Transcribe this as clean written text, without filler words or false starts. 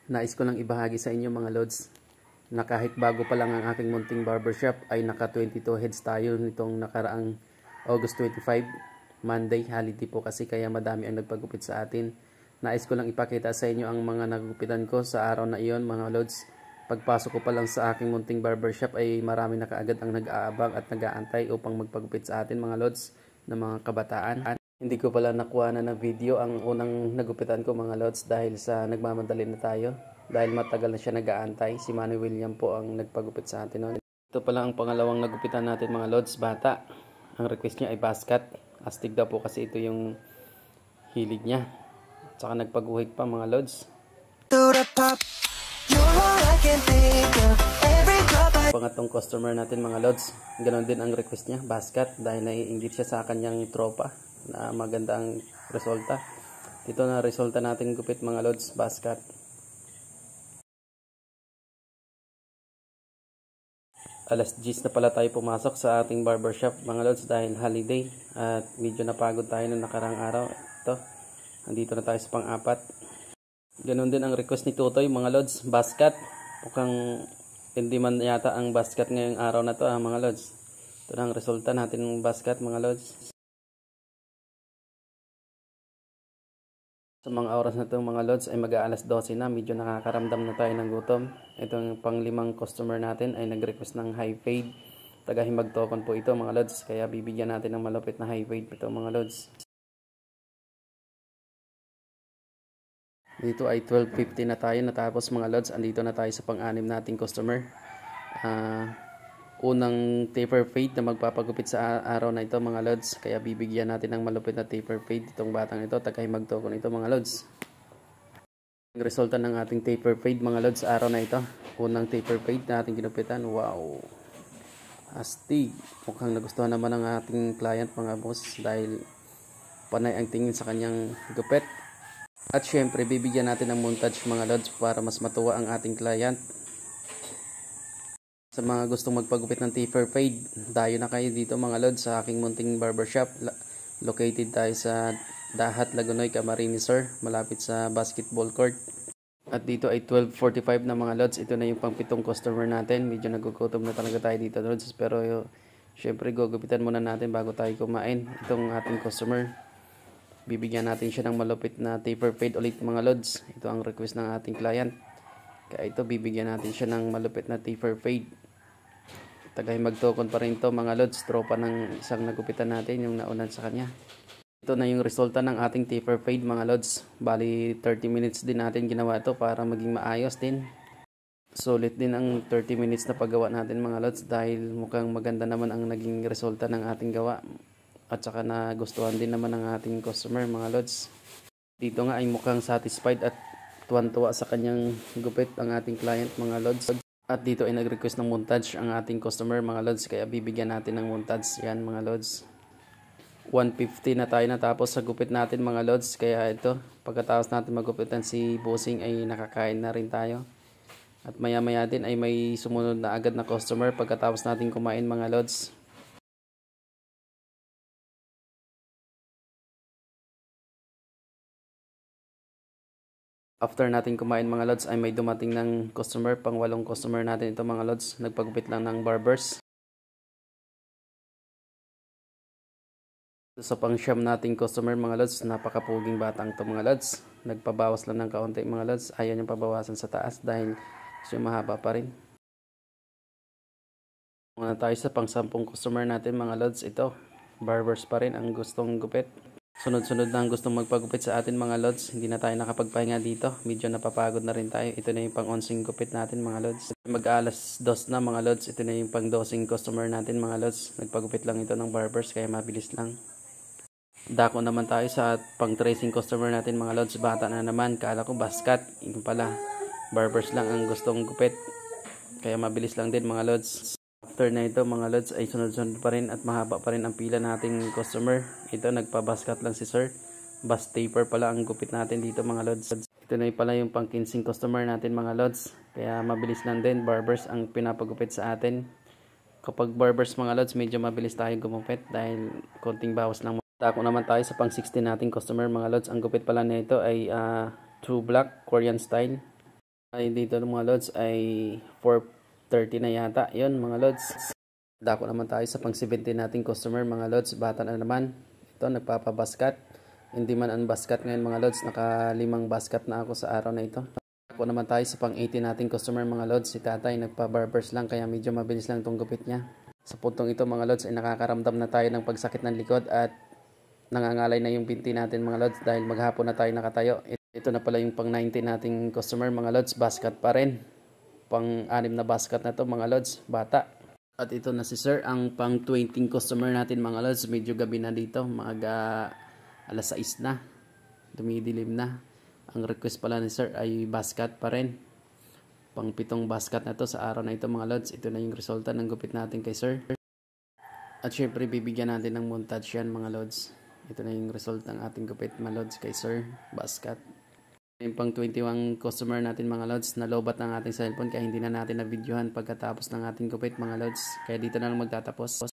Nais ko lang ibahagi sa inyo mga lods na kahit bago pa lang ang aking munting barbershop ay naka 22 heads tayo nitong nakaraang August 25, Monday, holiday po kasi kaya madami ang nagpagupit sa atin. Nais ko lang ipakita sa inyo ang mga nagupitan ko sa araw na iyon mga lods. Pagpasok ko pa lang sa aking munting barbershop ay marami na kaagad ang nag-aabang at nag-aantay upang magpagupit sa atin mga lods na mga kabataan. Hindi ko pala nakuha na ng video ang unang nagupitan ko mga lods dahil sa nagmamadali na tayo. Dahil matagal na siya nag-aantay. Si Manny William po ang nagpagupit sa atin noon. Ito pala ang pangalawang nagupitan natin mga lods, bata. Ang request niya ay basket. Astig daw po kasi ito yung hilig niya. At saka nagpaguhig pa mga lods. Pangatong customer natin mga lods. Ganon din ang request niya, basket. Dahil naiinggit siya sa kanyang tropa na maganda ang resulta. Dito na resulta natin gupit mga lods, basket. Alas 10 na pala tayo pumasok sa ating barbershop mga lods dahil holiday at medyo napagod tayo noong nakarang araw. Ito, nandito na tayo sa pang-apat. Ganon din ang request ni Tutoy mga lods, basket. Mukhang hindi man yata ang basket ngayong araw na to mga lods. Ito na ang resulta natin ng basket mga lods. Sa mga oras na ito mga lods ay mag-aalas 12 na. Medyo nakakaramdam na tayo ng gutom. Itong pang-limang customer natin ay nag-request ng high fade. Tagahimag token po ito mga lods. Kaya bibigyan natin ng malupit na high fade ito mga lods. Dito ay 12:50 na tayo natapos mga lods. Andito na tayo sa pang-anim nating customer. Unang taper fade na magpapagupit sa araw na ito mga lods. Kaya bibigyan natin ng malupit na taper fade itong batang ito. Tagahimag token ito mga lods. Ang resulta ng ating taper fade mga lods sa araw na ito. Unang taper fade na ating ginupitan. Wow! Astig! Mukhang nagustuhan naman ng ating client mga boss. Dahil panay ang tingin sa kanyang gupit. At syempre bibigyan natin ng montage mga lods para mas matuwa ang ating client. Sa mga gustong magpagupit ng taper fade, dayo na kayo dito mga lods sa aking munting barbershop. Located tayo sa Dahat, Lagunoy, Camarines Sur, malapit sa basketball court. At dito ay 12:45 na mga lods. Ito na yung pang-pitong customer natin. Medyo nagugutom na talaga tayo dito lods. Pero syempre gugupitan muna natin bago tayo kumain. Itong ating customer, bibigyan natin siya ng malupit na taper fade ulit mga lods. Ito ang request ng ating client. Kaya ito bibigyan natin siya ng malupit na taper fade. Tagahimag token pa rin to mga lods, tropa ng isang nagupitan natin yung naunan sa kanya. Ito na yung resulta ng ating taper fade mga lods. Bali 30 minutes din natin ginawa ito para maging maayos din. Sulit din ang 30 minutes na paggawa natin mga lods dahil mukhang maganda naman ang naging resulta ng ating gawa. At saka nagustuhan din naman ng ating customer mga lods. Dito nga ay mukhang satisfied at tuwan-tuwa sa kanyang gupit ang ating client mga lods. At dito ay nag-request ng montage ang ating customer mga lods. Kaya bibigyan natin ng montage yan mga lods. 1:50 na tayo natapos sa gupit natin mga lods. Kaya ito, pagkatapos natin magupitan si Bossing ay nakakain na rin tayo. At maya maya din ay may sumunod na agad na customer pagkatapos natin kumain mga lods. After natin kumain mga lods ay may dumating ng customer, pang 8 customer natin ito mga lods. Nagpagupit lang ng barbers. Sa pang siyam nating customer mga lods, napakapuging batang to mga lods. Nagpabawas lang ng kaunti mga lods. Ayaw niyang pabawasan sa taas dahil siya mahaba pa rin. Muna tayo sa pang 10 customer natin mga lods. Ito, barbers pa rin ang gustong gupit. Sunod-sunod na ang gustong magpagupit sa atin mga lods. Hindi na tayo nakapagpahinga dito. Medyo napapagod na rin tayo. Ito na yung pang 11 gupit natin mga lods. Mag-alas 2 na mga lods. Ito na yung pang 12 customer natin mga lods. Nagpagupit lang ito ng barbers kaya mabilis lang. Dako naman tayo sa pang tracing customer natin mga lods. Bata na naman. Kala ko basket. Yung pala barbers lang ang gustong gupit. Kaya mabilis lang din mga lods. After na ito mga lods ay sunod-sunod pa rin at mahaba pa rin ang pila nating customer. Ito nagpabasket lang si sir. Bus taper pala ang gupit natin dito mga lods. Ito na pala yung pang 15 customer natin mga lods. Kaya mabilis lang din, barbers ang pinapagupit sa atin. Kapag barbers mga lods medyo mabilis tayo gumupit dahil konting bawas lang. Tako naman tayo sa pang 16 nating customer mga lods. Ang gupit pala nito ay true black Korean style. Ay dito ng mga lods ay 4:30 na yata. Yun mga lods. Dako naman tayo sa pang 70 nating customer mga lods. Bata na naman. Ito nagpapabaskat. Hindi man ang baskat ngayon mga lods. Naka 5 baskat na ako sa araw na ito. Dako naman tayo sa pang 80 nating customer mga lods. Si tatay nagpa-barbers lang kaya medyo mabilis lang itong gupit niya. Sa puntong ito mga lods ay nakakaramdam na tayo ng pagsakit ng likod at nangangalay na yung binti natin mga lods dahil maghapon na tayo nakatayo. Ito na pala yung pang 90 nating customer mga lods, basket pa rin. Pang 6 na basket na to mga lods, bata. At ito na si sir, ang pang 20 customer natin mga lods, medyo gabi na dito, mga alas 6 na, dumidilim na. Ang request pala ni sir ay basket pa rin. Pang 7 basket na to sa araw na ito mga lods, ito na yung resulta ng gupit natin kay sir. At syempre bibigyan natin ng montage yan mga lods. Ito na yung result ng ating gupit mga lods kay sir, basket. Yung pang 21 customer natin mga lods, nalobat ng ating cellphone kaya hindi na natin na videohan pagkatapos ng ating gupit mga lods. Kaya dito na lang magtatapos.